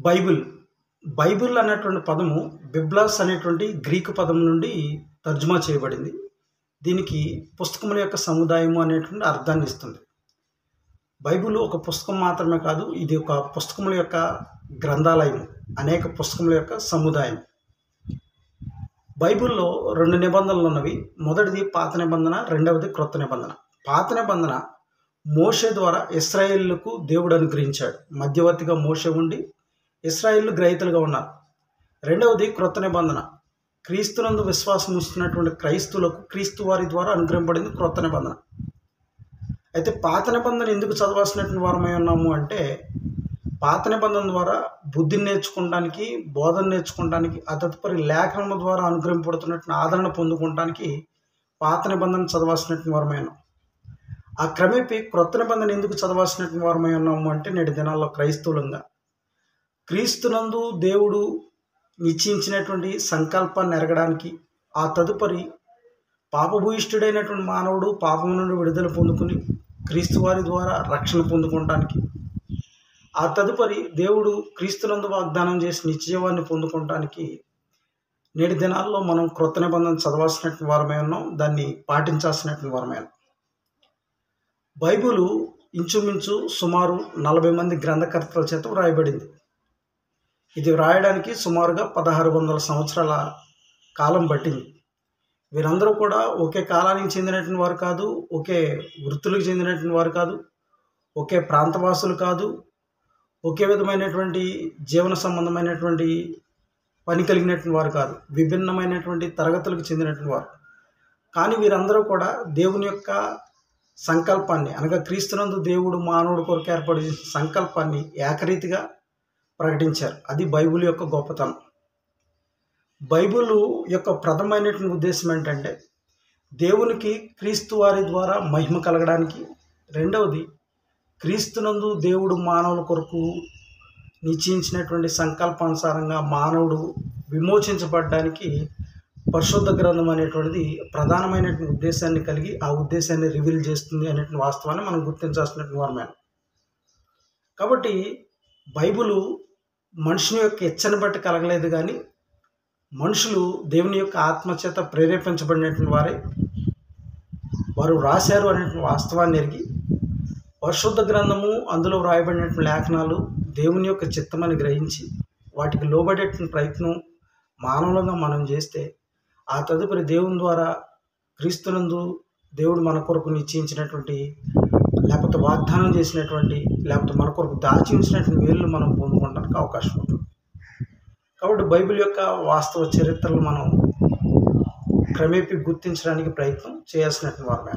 Bible. Bible అనేటువంటి పదము బిబ్లాస్ అనేటువంటి గ్రీకు పదం నుండి తర్జుమా చేయబడింది. దీనికి పుస్తకముల యొక్క సముదాయము అనేటువంటి అర్థాన్ని ఇస్తుంది. బైబిల్ ఒక పుస్తకం మాత్రమే కాదు, ఇది ఒక పుస్తకముల యొక్క గ్రంథాలయం, అనేక పుస్తకముల యొక్క సముదాయం. బైబిల్లో 2 నిబంధనలు ఉన్నవి. మొదటిది పాత నిబంధన, రెండవది క్రొత్త నిబంధన. పాత నిబంధన మోషే ద్వారా ఇశ్రాయేలుకు దేవుడు అనుగ్రహించాడు. మధ్యవర్తిగా మోషే ఉండి ఇశ్రాయేలు గ్రహీతలుగా ఉన్నారు. రెండవది క్రొత్త నిబంధన, క్రీస్తునందు విశ్వాసం ఉంచుతున్నటువంటి క్రైస్తువులకు క్రీస్తు వారి ద్వారా అనుగ్రహింపబడింది క్రొత్త నిబంధన. అయితే పాత నిబంధన ఎందుకు చదవాల్సినటువంటి వారమై ఉన్నాము అంటే, పాత నిబంధన ద్వారా బుద్ధిని నేర్చుకోవడానికి, బోధన నేర్చుకోవడానికి, తదుపరి లేఖనముల ద్వారా అనుగ్రహింపబడుతున్నటువంటి ఆదరణ పొందుకోవడానికి పాత నిబంధన చదవాల్సినటువంటి వారమై ఉన్నాం. ఆ క్రమేపీ క్రొత్త నిబంధన ఎందుకు చదవాల్సినటువంటి వారమై ఉన్నాము అంటే, నేటి దినాల్లో క్రైస్తవులంగా క్రీస్తునందు దేవుడు నిశ్చయించినటువంటి సంకల్పాన్ని ఎరగడానికి, ఆ తదుపరి పాపభూయిష్ఠుడైనటువంటి మానవుడు పాపం నుండి విడుదల పొందుకుని క్రీస్తు వారి ద్వారా రక్షణ పొందుకోవడానికి, ఆ తదుపరి దేవుడు క్రీస్తునందు వాగ్దానం చేసి నిత్యజీవాన్ని పొందుకోవడానికి నేటి దినాల్లో మనం క్రొత్త నిబంధన చదవాల్సినటువంటి వారమై ఉన్నాం. దాన్ని పాటించాల్సినటువంటి వారమై ఉన్నాం. బైబిలు ఇంచుమించు సుమారు 40 మంది గ్రంథకర్తల చేత వ్రాయబడింది. ఇది వ్రాయడానికి సుమారుగా 1600 సంవత్సరాల కాలం పట్టింది. వీరందరూ కూడా ఒకే కాలానికి చెందినటువంటి వారు కాదు, ఒకే వృత్తులకు చెందినటువంటి వారు కాదు, ఒకే ప్రాంతవాసులు కాదు, ఒకే విధమైనటువంటి జీవన సంబంధమైనటువంటి పని కలిగినటువంటి వారు కాదు, విభిన్నమైనటువంటి తరగతులకు చెందినటువంటి వారు. కానీ వీరందరూ కూడా దేవుని యొక్క సంకల్పాన్ని, అనగా క్రీస్తునందు దేవుడు మానవుడి కొరకు ఏర్పడిన సంకల్పాన్ని ఏకరీతిగా ప్రకటించారు. అది బైబిల్ యొక్క గొప్పతనం. బైబిల్ యొక్క ప్రథమైనటువంటి ఉద్దేశం ఏంటంటే, దేవునికి క్రీస్తు వారి ద్వారా మహిమ కలగడానికి, రెండవది క్రీస్తునందు దేవుడు మానవుల కొరకు నిశ్చయించినటువంటి సంకల్పానుసారంగా మానవుడు విమోచించబడడానికి పరిశుద్ధ గ్రంథం అనేటువంటిది ప్రధానమైనటువంటి ఉద్దేశాన్ని కలిగి ఆ ఉద్దేశాన్ని రివీల్ చేస్తుంది అనేటువంటి వాస్తవాన్ని మనం గుర్తించాల్సినటువంటి వారమే. కాబట్టి బైబిలు మనుషుని యొక్క ఇచ్చని బట్టి కలగలేదు, కానీ మనుషులు దేవుని యొక్క ఆత్మచేత ప్రేరేపించబడినటువంటి వారు రాశారు అనేటువంటి వాస్తవాన్ని ఎరిగి, పరిశుద్ధ గ్రంథము, అందులో వ్రాయబడినటువంటి లేఖనాలు దేవుని యొక్క చిత్తమని గ్రహించి వాటికి లోబడేటువంటి ప్రయత్నం మానవులుగా మనం చేస్తే, ఆ తదుపరి దేవుని ద్వారా క్రీస్తునందు దేవుడు మన కొరకు నిశ్చయించినటువంటి, లేకపోతే వాగ్దానం చేసినటువంటి, లేకపోతే మన కొరకు దాచి ఉంచినటువంటి మేలు మనం పొందుకోవడానికి అవకాశం ఉంటుంది. కాబట్టి బైబిల్ యొక్క వాస్తవ చరిత్రలు మనం క్రమేపీ గుర్తించడానికి ప్రయత్నం చేయాల్సినటువంటి వారమే.